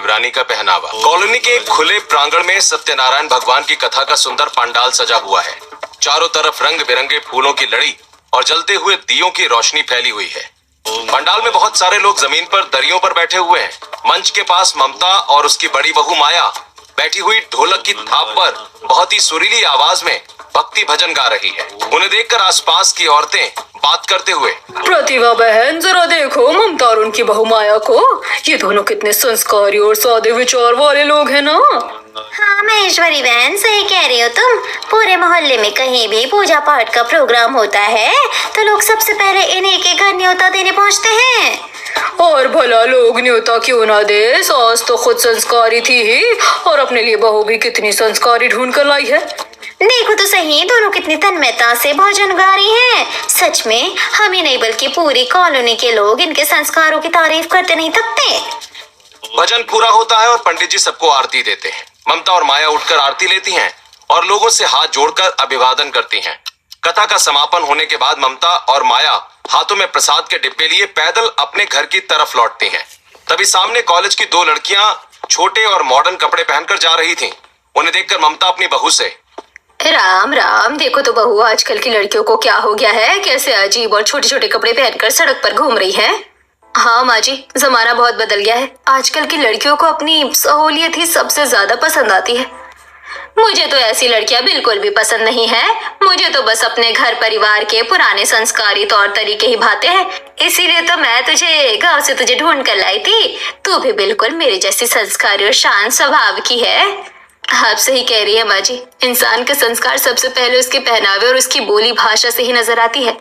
देवरानी का पहनावा। कॉलोनी के एक खुले प्रांगण में सत्यनारायण भगवान की कथा का सुंदर पंडाल सजा हुआ है। चारों तरफ रंग बिरंगे फूलों की लड़ी और जलते हुए दियों की रोशनी फैली हुई है। पंडाल में बहुत सारे लोग जमीन पर दरियों पर बैठे हुए हैं। मंच के पास ममता और उसकी बड़ी बहू माया बैठी हुई ढोलक की थाप पर बहुत ही सुरीली आवाज में भक्ति भजन गा रही है। उन्हें देखकर आसपास की औरतें बात करते हुए, प्रतिभा बहन जरा देखो ममता और उनकी बहू माया को, ये दोनों कितने संस्कारी और सादे विचार वाले लोग हैं ना। हाँ महेश्वरी बहन, सही कह रही हो तुम। पूरे मोहल्ले में कहीं भी पूजा पाठ का प्रोग्राम होता है तो लोग सबसे पहले इन्हीं के घर न्योता देने पहुँचते हैं। और भला लोग न्योता क्यों ना दे, सास तो खुद संस्कारी थी ही और अपने लिए बहू भी कितनी संस्कारी ढूंढ कर लाई है। देखो तो सही, दोनों कितनी तन्मयता से भजन गा रही हैं। सच में हम ही नहीं बल्कि पूरी कॉलोनी के लोग इनके संस्कारों की तारीफ करते नहीं थकते। भजन पूरा होता है और पंडित जी सबको आरती देते हैं। ममता और माया उठकर आरती लेती हैं और लोगों से हाथ जोड़कर अभिवादन करती हैं। कथा का समापन होने के बाद ममता और माया हाथों में प्रसाद के डिब्बे लिए पैदल अपने घर की तरफ लौटती हैं। तभी सामने कॉलेज की दो लड़कियां छोटे और मॉडर्न कपड़े पहनकर जा रही थीं। उन्हें देखकर ममता अपनी बहू से, राम राम, देखो तो बहू आजकल की लड़कियों को क्या हो गया है, कैसे अजीब और छोटे छोटे कपड़े पहनकर सड़क पर घूम रही है। हाँ माँ जी, जमाना बहुत बदल गया है। आजकल की लड़कियों को अपनी सहूलियत ही सबसे ज्यादा पसंद आती है। मुझे तो ऐसी लड़कियां बिल्कुल भी पसंद नहीं है। मुझे तो बस अपने घर परिवार के पुराने संस्कारी तौर तरीके ही भाते हैं। इसीलिए तो मैं तुझे गांव से तुझे ढूंढ कर लाई थी। तू भी बिल्कुल मेरे जैसी संस्कारी और शांत स्वभाव की है। आप सही कह रही है माँ जी, इंसान का संस्कार सबसे पहले उसके पहनावे और उसकी बोली भाषा से ही नजर आती है।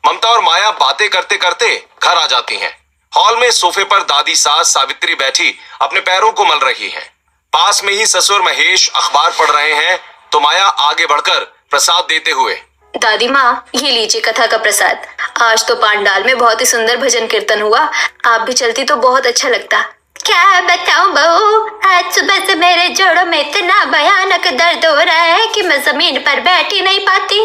ममता और माया बातें करते करते घर आ जाती हैं। हॉल में सोफे पर दादी सास सावित्री बैठी अपने पैरों को मल रही हैं। पास में ही ससुर महेश अखबार पढ़ रहे हैं तो माया आगे बढ़कर प्रसाद देते हुए, दादी माँ, ये लीजिए कथा का प्रसाद। आज तो पांडाल में बहुत ही सुंदर भजन कीर्तन हुआ। आप भी चलती तो बहुत अच्छा लगता। क्या बताऊं बहू, आज सुबह से मेरे जोड़ों में इतना भयानक दर्द हो रहा है कि मैं जमीन पर बैठ ही नहीं पाती।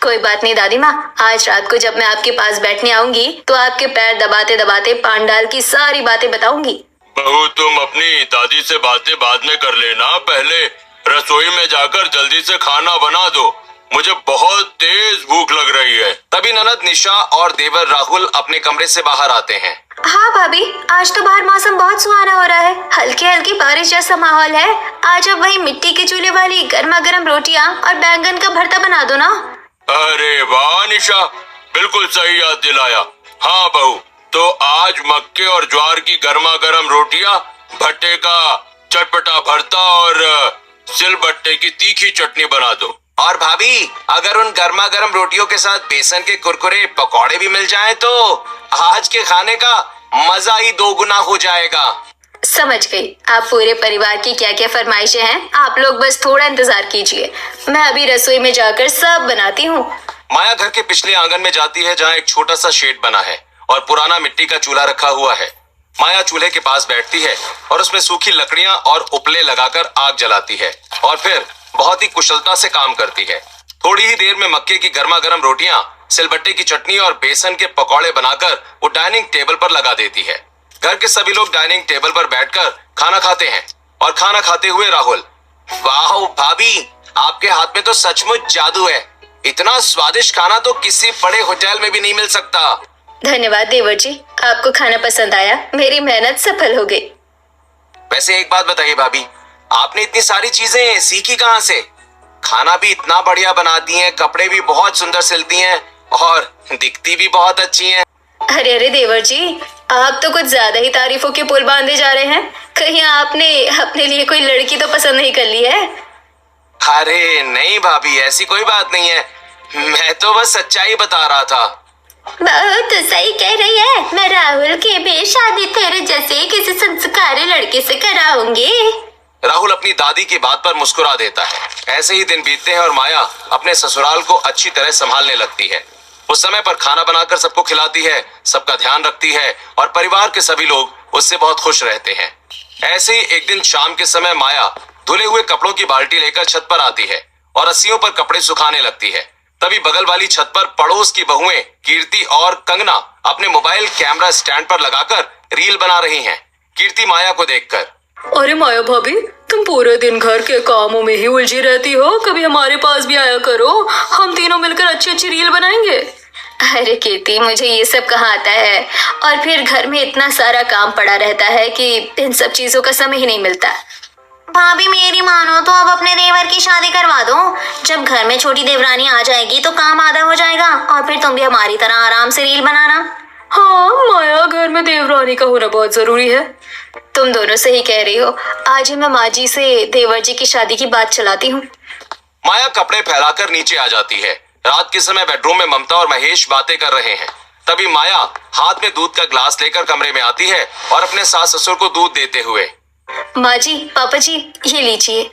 कोई बात नहीं दादी माँ, आज रात को जब मैं आपके पास बैठने आऊंगी तो आपके पैर दबाते दबाते पांडाल की सारी बातें बताऊंगी। बहू, तुम अपनी दादी से बातें बाद में कर लेना, पहले रसोई में जाकर जल्दी से खाना बना दो, मुझे बहुत तेज भूख लग रही है। तभी ननद निशा और देवर राहुल अपने कमरे से बाहर आते हैं। हाँ भाभी, आज तो बाहर मौसम बहुत सुहाना हो रहा है। हल्की हल्की बारिश जैसा माहौल है। आज अब वही मिट्टी के चूल्हे वाली गर्मा गर्म रोटियां और बैंगन का भरता बना दो ना। अरे वाह निशा, बिल्कुल सही याद दिलाया। हाँ बहू, तो आज मक्के और ज्वार की गर्मा गर्म रोटियां, भट्टे का चटपटा भरता और सिलबट्टे की तीखी चटनी बना दो। और भाभी, अगर उन गर्मा गर्म रोटियों के साथ बेसन के कुरकुरे पकौड़े भी मिल जाएं तो आज के खाने का मजा ही दोगुना हो जाएगा। समझ गई आप पूरे परिवार की क्या क्या फरमाइशें हैं। आप लोग बस थोड़ा इंतजार कीजिए, मैं अभी रसोई में जाकर सब बनाती हूँ। माया घर के पिछले आंगन में जाती है जहाँ एक छोटा सा शेड बना है और पुराना मिट्टी का चूल्हा रखा हुआ है। माया चूल्हे के पास बैठती है और उसमें सूखी लकड़ियां और उपले लगाकर आग जलाती है और फिर बहुत ही कुशलता से काम करती है। थोड़ी ही देर में मक्के की गर्मा गर्म रोटियां, सिलबट्टे की चटनी और बेसन के पकौड़े बनाकर वो डाइनिंग टेबल पर लगा देती है। घर के सभी लोग डाइनिंग टेबल पर बैठकर खाना खाते हैं और खाना खाते हुए राहुल, वाह भाभी, आपके हाथ में तो सचमुच जादू है। इतना स्वादिष्ट खाना तो किसी बड़े होटल में भी नहीं मिल सकता। धन्यवाद देवर जी, आपको खाना पसंद आया, मेरी मेहनत सफल हो गई। वैसे एक बात बताइए भाभी, आपने इतनी सारी चीजें सीखी कहाँ से? खाना भी इतना बढ़िया बनाती हैं, कपड़े भी बहुत सुंदर सिलती हैं और दिखती भी बहुत अच्छी हैं। अरे अरे देवर जी, आप तो कुछ ज्यादा ही तारीफों के पुल बांधे जा रहे हैं। कहीं आपने अपने लिए कोई लड़की तो पसंद नहीं कर ली है? अरे नहीं भाभी, ऐसी कोई बात नहीं है, मैं तो बस सच्चाई बता रहा था। बहुत सही कह रही है। मैं राहुल की भी शादी तेरे जैसे किसी संस्कारी लड़के से कराऊंगी। राहुल अपनी दादी की बात पर मुस्कुरा देता है। ऐसे ही दिन बीतते हैं और माया अपने ससुराल को अच्छी तरह संभालने लगती है। उस समय पर खाना बनाकर सबको खिलाती है, सबका ध्यान रखती है और परिवार के सभी लोग उससे बहुत खुश रहते हैं। ऐसे ही एक दिन शाम के समय माया धुले हुए कपड़ों की बाल्टी लेकर छत पर आती है और रस्सियों पर कपड़े सुखाने लगती है। तभी बगल वाली छत पर पड़ोस की बहुएं कीर्ति और कंगना अपने मोबाइल कैमरा स्टैंड पर लगाकर रील बना रही हैं। कीर्ति माया को देखकर। अरे माया भाभी, तुम पूरे दिन घर के कामों में ही उलझी रहती हो, कभी हमारे पास भी आया करो, हम तीनों मिलकर अच्छी अच्छी रील बनाएंगे। अरे कीर्ति, मुझे ये सब कहाँ आता है, और फिर घर में इतना सारा काम पड़ा रहता है कि इन सब चीजों का समय ही नहीं मिलता। भाभी मेरी मानो तो अब अपने देवर की शादी करवा दो। जब घर में छोटी देवरानी आ जाएगी तो काम आधा हो जाएगा, और फिर तुम भी हमारी तरह आराम से रील बनाना। हाँ माया, घर में देवरानी का होना बहुत जरूरी है। तुम दोनों सही कह रही हो। आज ही मैं माँ जी से देवर जी की शादी की बात चलाती हूँ। माया कपड़े फैलाकर नीचे आ जाती है। रात के समय बेडरूम में ममता और महेश बातें कर रहे हैं। तभी माया हाथ में दूध का ग्लास लेकर कमरे में आती है और अपने सास ससुर को दूध देते हुए। माँ जी, पापा जी, ये लीजिए।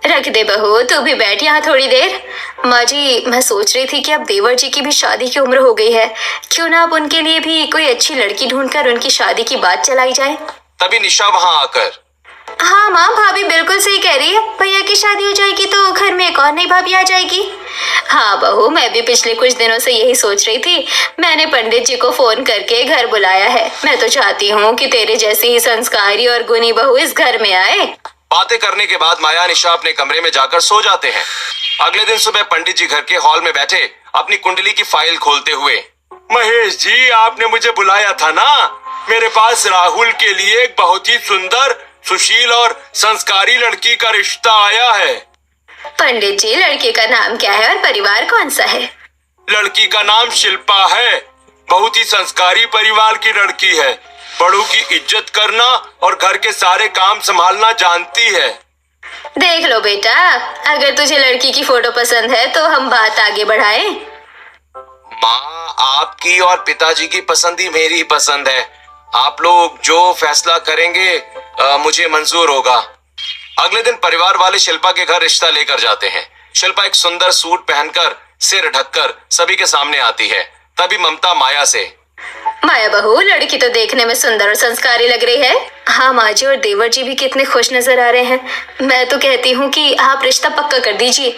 रख दे बहू, तू भी बैठ यहाँ थोड़ी देर। माँ जी, मैं सोच रही थी कि अब देवर जी की भी शादी की उम्र हो गई है, क्यों ना अब उनके लिए भी कोई अच्छी लड़की ढूंढकर उनकी शादी की बात चलाई जाए। तभी निशा वहाँ आकर, हाँ माँ, भाभी बिल्कुल सही कह रही है। भैया की शादी हो जाएगी तो घर में एक और नई भाभी आ जाएगी। हाँ बहू, मैं भी पिछले कुछ दिनों से यही सोच रही थी। मैंने पंडित जी को फोन करके घर बुलाया है। मैं तो चाहती हूँ कि तेरे जैसी ही संस्कारी और गुणी बहू इस घर में आए। बातें करने के बाद माया निशा अपने कमरे में जाकर सो जाते हैं। अगले दिन सुबह पंडित जी घर के हॉल में बैठे अपनी कुंडली की फाइल खोलते हुए, महेश जी, आपने मुझे बुलाया था ना? मेरे पास राहुल के लिए एक बहुत ही सुंदर, सुशील और संस्कारी लड़की का रिश्ता आया है। पंडित जी, लड़के का नाम क्या है और परिवार कौन सा है? लड़की का नाम शिल्पा है। बहुत ही संस्कारी परिवार की लड़की है। बड़ों की इज्जत करना और घर के सारे काम संभालना जानती है। देख लो बेटा, अगर तुझे लड़की की फोटो पसंद है तो हम बात आगे बढ़ाएं। माँ, आपकी और पिताजी की पसंद ही मेरी पसंद है। आप लोग जो फैसला करेंगे मुझे मंजूर होगा। अगले दिन परिवार वाले शिल्पा के घर रिश्ता लेकर जाते हैं। शिल्पा एक सुंदर सूट पहनकर, सिर ढककर सभी के सामने आती है। तभी ममता माया से, माया बहू, लड़की तो देखने में सुंदर और संस्कारी लग रही है। हाँ माँ जी, और देवर जी भी कितने खुश नजर आ रहे हैं। मैं तो कहती हूँ कि आप रिश्ता पक्का कर दीजिए।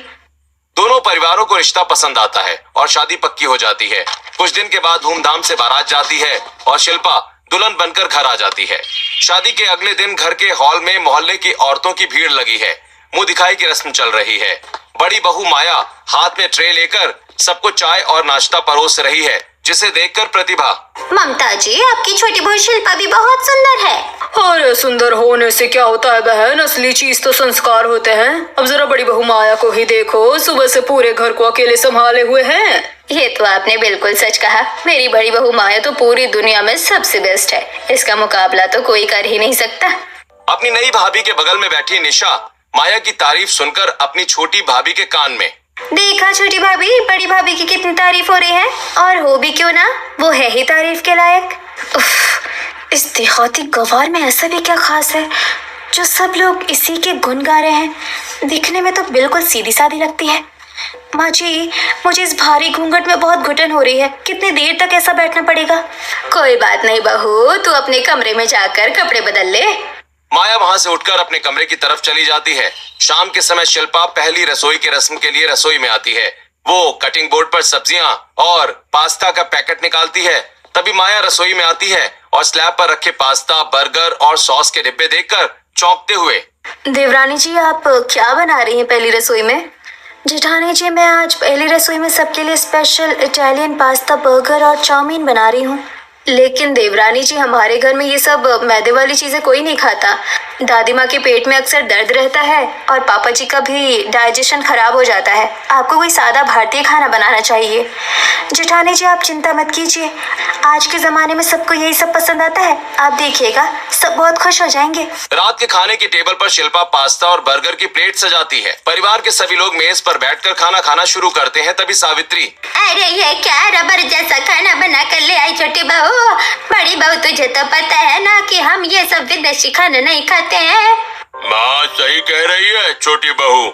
दोनों परिवारों को रिश्ता पसंद आता है और शादी पक्की हो जाती है। कुछ दिन के बाद धूमधाम से बारात जाती है और शिल्पा दुल्हन बनकर घर आ जाती है। शादी के अगले दिन घर के हॉल में मोहल्ले की औरतों की भीड़ लगी है। मुंह दिखाई की रस्म चल रही है। बड़ी बहू माया हाथ में ट्रे लेकर सबको चाय और नाश्ता परोस रही है, जिसे देखकर प्रतिभा, ममता जी, आपकी छोटी बहू शिल्पा भी बहुत सुंदर है। अरे सुंदर होने से क्या होता है बहन, असली चीज तो संस्कार होते हैं। अब जरा बड़ी बहू माया को ही देखो, सुबह से पूरे घर को अकेले संभाले हुए हैं। ये तो आपने बिल्कुल सच कहा। मेरी बड़ी बहू माया तो पूरी दुनिया में सबसे बेस्ट है। इसका मुकाबला तो कोई कर ही नहीं सकता। अपनी नई भाभी के बगल में बैठी निशा माया की तारीफ सुनकर अपनी छोटी भाभी के कान में, देखा छोटी भाभी, बड़ी भाभी की कितनी तारीफ हो रही है, और हो भी क्यों ना, वो है ही तारीफ के लायक। इस देहाती गवार में ऐसा भी क्या खास है जो सब लोग इसी के गुण गा रहे हैं। दिखने में तो बिल्कुल सीधी सादी लगती है। माँ जी, मुझे इस भारी घूंघट में बहुत घुटन हो रही है। कितनी देर तक ऐसा बैठना पड़ेगा? कोई बात नहीं बहू, तू अपने कमरे में जाकर कपड़े बदल ले। माया वहां से उठकर अपने कमरे की तरफ चली जाती है। शाम के समय शिल्पा पहली रसोई की रस्म के लिए रसोई में आती है। वो कटिंग बोर्ड पर सब्जियां और पास्ता का पैकेट निकालती है। तभी माया रसोई में आती है और स्लैब पर रखे पास्ता, बर्गर और सॉस के डिब्बे देखकर चौंकते हुए, देवरानी जी, आप क्या बना रही हैं पहली रसोई में? जेठानी जी, मैं आज पहली रसोई में सबके लिए स्पेशल इटालियन पास्ता, बर्गर और चाउमीन बना रही हूँ। लेकिन देवरानी जी, हमारे घर में ये सब मैदे वाली चीजें कोई नहीं खाता। दादी माँ के पेट में अक्सर दर्द रहता है और पापा जी का भी डाइजेशन खराब हो जाता है। आपको कोई सादा भारतीय खाना बनाना चाहिए। जेठानी जी, आप चिंता मत कीजिए, आज के जमाने में सबको यही सब पसंद आता है। आप देखिएगा, सब बहुत खुश हो जाएंगे। रात के खाने की टेबल पर शिल्पा पास्ता और बर्गर की प्लेट सजाती है। परिवार के सभी लोग मेज पर बैठकर खाना खाना शुरू करते हैं। तभी सावित्री, अरे ये क्या रबर जैसा खाना बना कर ले आई छोटी बहू। बड़ी बहू, तुझे तो पता है ना कि हम ये सब विदेशी खाना नहीं खाते हैं। माँ सही कह रही है छोटी बहू,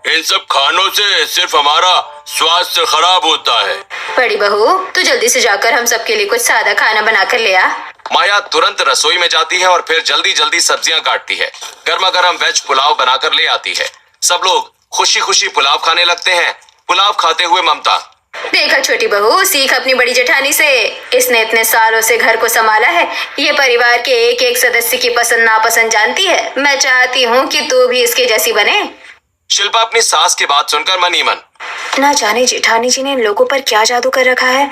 इन सब खानों से सिर्फ हमारा स्वास्थ्य खराब होता है। बड़ी बहू, तू जल्दी से जाकर हम सबके लिए कुछ सादा खाना बना कर ले आ। माया तुरंत रसोई में जाती है और फिर जल्दी जल्दी सब्जियां काटती है। गर्मा गर्म वेज पुलाव बनाकर ले आती है। सब लोग खुशी खुशी पुलाव खाने लगते हैं। पुलाव खाते हुए ममता, देखा छोटी बहू, सीख अपनी बड़ी जेठानी से। इसने इतने सालों से घर को संभाला है, ये परिवार के एक एक सदस्य की पसंद नापसंद जानती है। मैं चाहती हूँ कि तू भी इसके जैसी बने। शिल्पा अपनी सास की बात सुनकर मन ही मन। ना जाने जेठानी जी ने इन लोगों पर क्या जादू कर रखा है,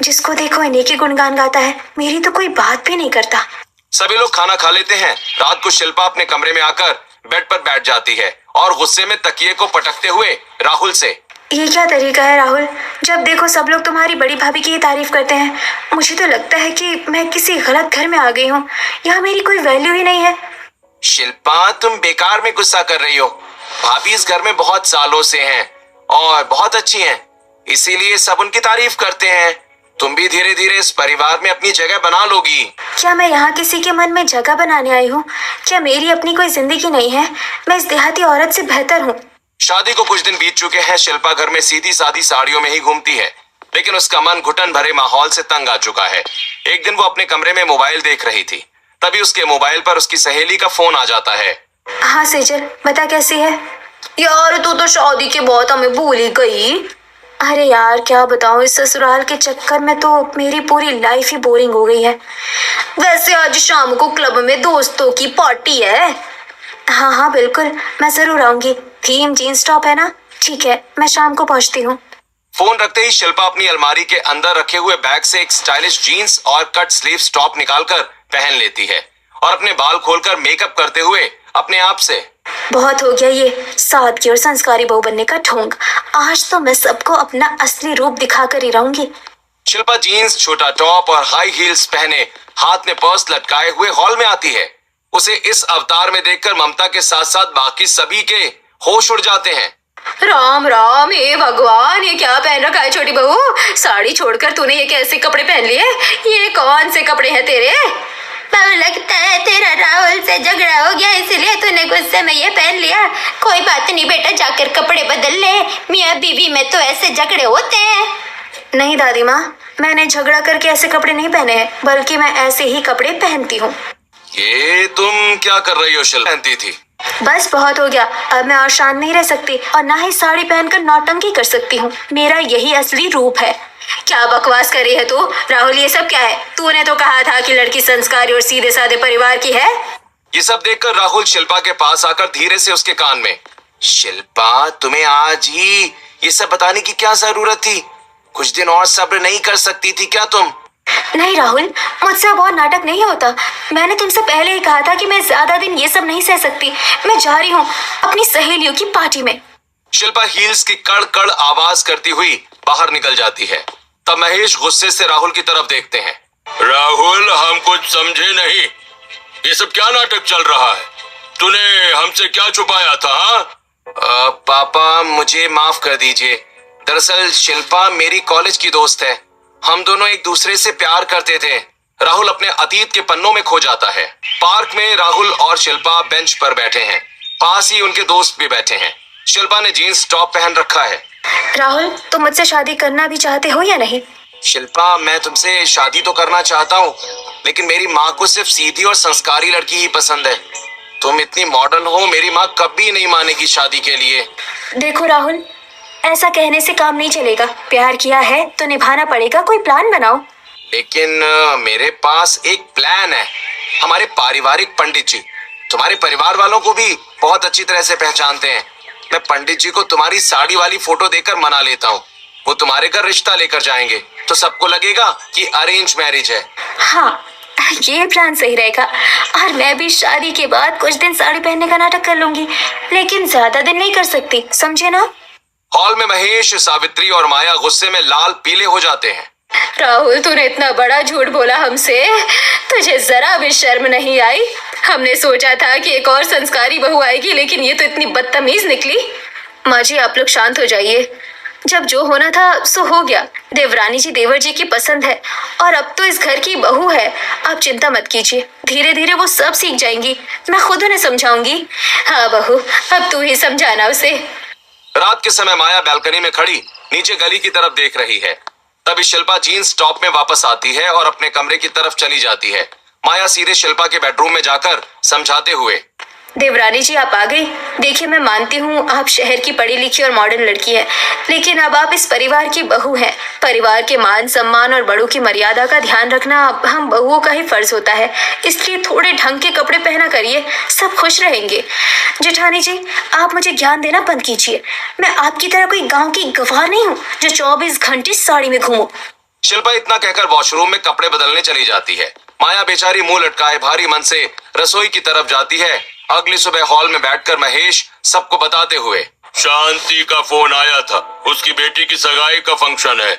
जिसको देखो इन्हीं की गुणगान गाता है, मेरी तो कोई बात भी नहीं करता। सभी लोग खाना खा लेते हैं। रात को शिल्पा अपने कमरे में आकर बेड पर बैठ जाती है और गुस्से में तकिए को पटकते हुए राहुल से। ये क्या तरीका है राहुल? जब देखो सब लोग तुम्हारी बड़ी भाभी की ही तारीफ करते हैं। मुझे तो लगता है कि मैं किसी गलत घर में आ गई हूँ। यहाँ मेरी कोई वैल्यू ही नहीं है। शिल्पा, तुम बेकार में गुस्सा कर रही हो। भाभी इस घर में बहुत सालों से हैं और बहुत अच्छी हैं, इसीलिए सब उनकी तारीफ करते हैं। तुम भी धीरे धीरे इस परिवार में अपनी जगह बना लोगी। क्या मैं यहाँ किसी के मन में जगह बनाने आई हूँ? क्या मेरी अपनी कोई जिंदगी नहीं है? मैं इस देहाती औरत से बेहतर हूँ। शादी को कुछ दिन बीत चुके हैं। शिल्पा घर में सीधी सादी साड़ियों में ही घूमती है, लेकिन उसका मन घुटन भरे माहौल से तंग आ चुका है। एक दिन वो अपने कमरे में मोबाइल देख रही थी, तभी उसके मोबाइल पर उसकी सहेली का फोन आ जाता है। हाँ सेजल, बता कैसी है? यार तू तो शादी के बाद हमें भूल ही गई। अरे यार क्या बताऊं, इस ससुराल के चक्कर में तो मेरी पूरी लाइफ ही बोरिंग हो गई है। वैसे आज शाम को क्लब में दोस्तों की पार्टी है। हाँ हाँ बिल्कुल, मैं जरूर आऊंगी। थीम जीन्स टॉप है ना? ठीक है, मैं शाम को पहुंचती हूँ। फोन रखते ही शिल्पा अपनी अलमारी के अंदर रखे हुए बैग से एक स्टाइलिश जीन्स और कट स्लीव्स टॉप निकालकर पहन लेती है और अपने बाल खोलकर मेकअप करते हुए अपने आप से। बहुत हो गया ये सादगी और संस्कारी बहू बनने का ढोंग। आज तो मैं सबको अपना असली रूप दिखाकर ही रहूंगी। शिल्पा जीन्स, छोटा टॉप और हाई हील्स पहने हाथ में पर्स लटकाए हुए हॉल में आती है। उसे इस अवतार में देखकर ममता के साथ साथ बाकी सभी के होश उड़ जाते हैं। राम राम, हे भगवान, ये क्या पहन रखा है छोटी बहू? साड़ी छोड़कर तूने ये कैसे कपड़े पहन लिए? ये कौन से कपड़े हैं तेरे? बाबू लगता है तेरा राहुल से झगड़ा हो गया, इसलिए तूने गुस्से में ये पहन लिया। कोई बात नहीं बेटा, जाकर कपड़े बदल ले। मियाँ बीवी में तो ऐसे झगड़े होते हैं। नहीं दादी माँ, मैंने झगड़ा करके ऐसे कपड़े नहीं पहने हैं, बल्कि मैं ऐसे ही कपड़े पहनती हूँ। ये तुम क्या कर रही हो? शिल्पा पहनती थी। बस बहुत हो गया, अब मैं और शांत नहीं रह सकती और ना ही साड़ी पहनकर नौटंकी कर सकती हूँ। मेरा यही असली रूप है। क्या बकवास कर रही है तू? राहुल ये सब क्या है? तूने तो कहा था कि लड़की संस्कारी और सीधे साधे परिवार की है। ये सब देखकर राहुल शिल्पा के पास आकर धीरे से उसके कान में, शिल्पा तुम्हें आज ही ये सब बताने की क्या जरूरत थी? कुछ दिन और सब्र नहीं कर सकती थी क्या तुम? नहीं राहुल, मुझसे अब और नाटक नहीं होता। मैंने तुमसे पहले ही कहा था कि मैं ज्यादा दिन ये सब नहीं सह सकती। मैं जा रही हूँ अपनी सहेलियों की पार्टी में। शिल्पा हील्स की कड़ कड़ आवाज करती हुई बाहर निकल जाती है। तब महेश गुस्से से राहुल की तरफ देखते हैं। राहुल, हम कुछ समझे नहीं। ये सब क्या नाटक चल रहा है? तूने हमसे क्या छुपाया था? पापा मुझे माफ कर दीजिए। दरअसल शिल्पा मेरी कॉलेज की दोस्त है। हम दोनों एक दूसरे से प्यार करते थे। राहुल अपने अतीत के पन्नों में खो जाता है। पार्क में राहुल और शिल्पा बेंच पर बैठे हैं। पास ही उनके दोस्त भी बैठे हैं। शिल्पा ने जीन्स टॉप पहन रखा है। राहुल, तुम मुझसे शादी करना भी चाहते हो या नहीं? शिल्पा, मैं तुमसे शादी तो करना चाहता हूँ, लेकिन मेरी माँ को सिर्फ सीधी और संस्कारी लड़की ही पसंद है। तुम इतनी मॉडर्न हो, मेरी माँ कभी नहीं मानेगी शादी के लिए। देखो राहुल, ऐसा कहने से काम नहीं चलेगा। प्यार किया है तो निभाना पड़ेगा। कोई प्लान बनाओ। लेकिन मेरे पास एक प्लान है। हमारे पारिवारिक पंडित जी तुम्हारे परिवार वालों को भी बहुत अच्छी तरह से पहचानते हैं। मैं पंडित जी को तुम्हारी साड़ी वाली फोटो देकर मना लेता हूँ। वो तुम्हारे घर रिश्ता लेकर जाएंगे तो सबको लगेगा कि अरेंज मैरिज है। हाँ, ये प्लान सही रहेगा। और मैं भी शादी के बाद कुछ दिन साड़ी पहनने का नाटक कर लूंगी, लेकिन ज्यादा दिन नहीं कर सकती, समझे ना? हॉल में महेश, सावित्री और माया गुस्से में लाल पीले हो जाते हैं। राहुल, तूने इतना बड़ा झूठ बोला हमसे। तुझे जरा भी शर्म नहीं आई? हमने सोचा था कि एक और संस्कारी बहू आएगी, लेकिन ये तो इतनी बदतमीज निकली। माँ जी, आप लोग शांत हो जाइए। जब जो होना था सो हो गया। देवरानी जी देवर जी की पसंद है और अब तो इस घर की बहू है। आप चिंता मत कीजिए, धीरे धीरे वो सब सीख जाएंगी। मैं खुद उन्हें समझाऊंगी। हाँ बहू, अब तू ही समझाना उसे। रात के समय माया बालकनी में खड़ी नीचे गली की तरफ देख रही है। तभी शिल्पा जीन्स टॉप में वापस आती है और अपने कमरे की तरफ चली जाती है। माया सीधे शिल्पा के बेडरूम में जाकर समझाते हुए, देवरानी जी, आप आ गई। देखिए, मैं मानती हूँ आप शहर की पढ़ी लिखी और मॉडर्न लड़की है, लेकिन अब आप इस परिवार की बहू हैं। परिवार के मान सम्मान और बड़ों की मर्यादा का ध्यान रखना हम बहुओं का ही फर्ज होता है। इसलिए थोड़े ढंग के कपड़े पहना करिए, सब खुश रहेंगे। जेठानी जी, आप मुझे ज्ञान देना बंद कीजिए। मैं आपकी तरह कोई गाँव की गवार नहीं हूँ जो 24 घंटे साड़ी में घूमूं। शिल्पा इतना कहकर वॉशरूम में कपड़े बदलने चली जाती है। माया बेचारी मुंह लटकाए भारी मन से रसोई की तरफ जाती है। अगली सुबह हॉल में बैठकर महेश सबको बताते हुए, शांति का फोन आया था, उसकी बेटी की सगाई का फंक्शन है।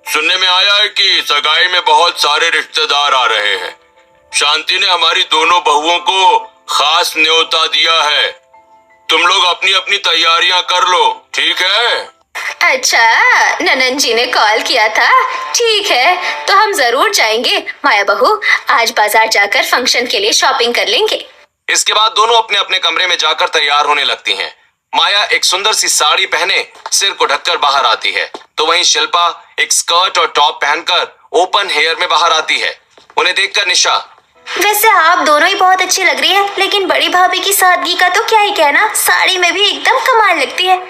सुनने में आया है कि सगाई में बहुत सारे रिश्तेदार आ रहे हैं। शांति ने हमारी दोनों बहुओं को खास न्योता दिया है। तुम लोग अपनी अपनी तैयारियां कर लो, ठीक है? अच्छा, ननन जी ने कॉल किया था। ठीक है, तो हम जरूर जाएंगे। माया बहू, आज बाजार जाकर फंक्शन के लिए शॉपिंग कर लेंगे। इसके बाद दोनों अपने अपने कमरे में जाकर तैयार होने लगती हैं। माया एक सुंदर सी साड़ी पहने सिर को ढककर बाहर आती है, तो वहीं शिल्पा एक स्कर्ट और टॉप पहनकर ओपन हेयर में बाहर आती है। उन्हें देखकर निशा, वैसे आप दोनों ही बहुत अच्छी लग रही है, लेकिन बड़ी भाभी की सादगी का तो क्या ही कहना, साड़ी में भी एकदम कमाल लगती है।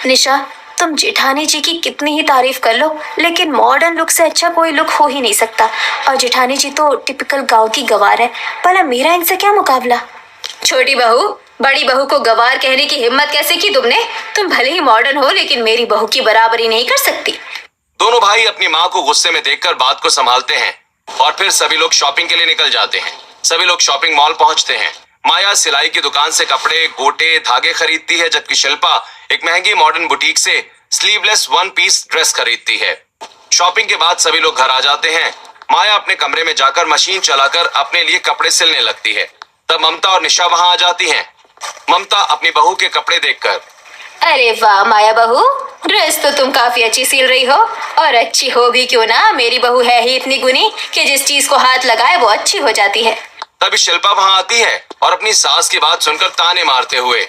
निशा, तुम जेठानी जी की कितनी ही तारीफ कर लो, लेकिन मॉडर्न लुक से अच्छा कोई लुक हो ही नहीं सकता। और जेठानी जी तो टिपिकल गांव की गवार है, भला मेरा इनसे क्या मुकाबला। छोटी बहू, बड़ी बहू को गवार कहने की हिम्मत कैसे की तुमने? तुम भले ही मॉडर्न हो, लेकिन मेरी बहू की बराबरी नहीं कर सकती। दोनों भाई अपनी माँ को गुस्से में देखकर बात को संभालते हैं और फिर सभी लोग शॉपिंग के लिए निकल जाते हैं। सभी लोग शॉपिंग मॉल पहुंचते हैं। माया सिलाई की दुकान से कपड़े, गोटे, धागे खरीदती है, जबकि शिल्पा एक महंगी मॉडर्न बुटीक से स्लीवलेस वन पीस ड्रेस खरीदती है। शॉपिंग के बाद सभी लोग घर आ जाते हैं। माया अपने कमरे में जाकर मशीन चलाकर अपने लिए कपड़े सिलने लगती है। तब ममता और निशा वहां आ जाती हैं। ममता अपनी बहू के कपड़े देखकर, अरे वाह माया बहू, ड्रेस तो तुम काफी अच्छी सिल रही हो। और अच्छी हो भी क्यों ना, मेरी बहू है ही इतनी गुनी कि जिस चीज को हाथ लगाए वो अच्छी हो जाती है। तभी शिल्पा वहां आती है और अपनी सास की बात सुनकर ताने मारते हुए,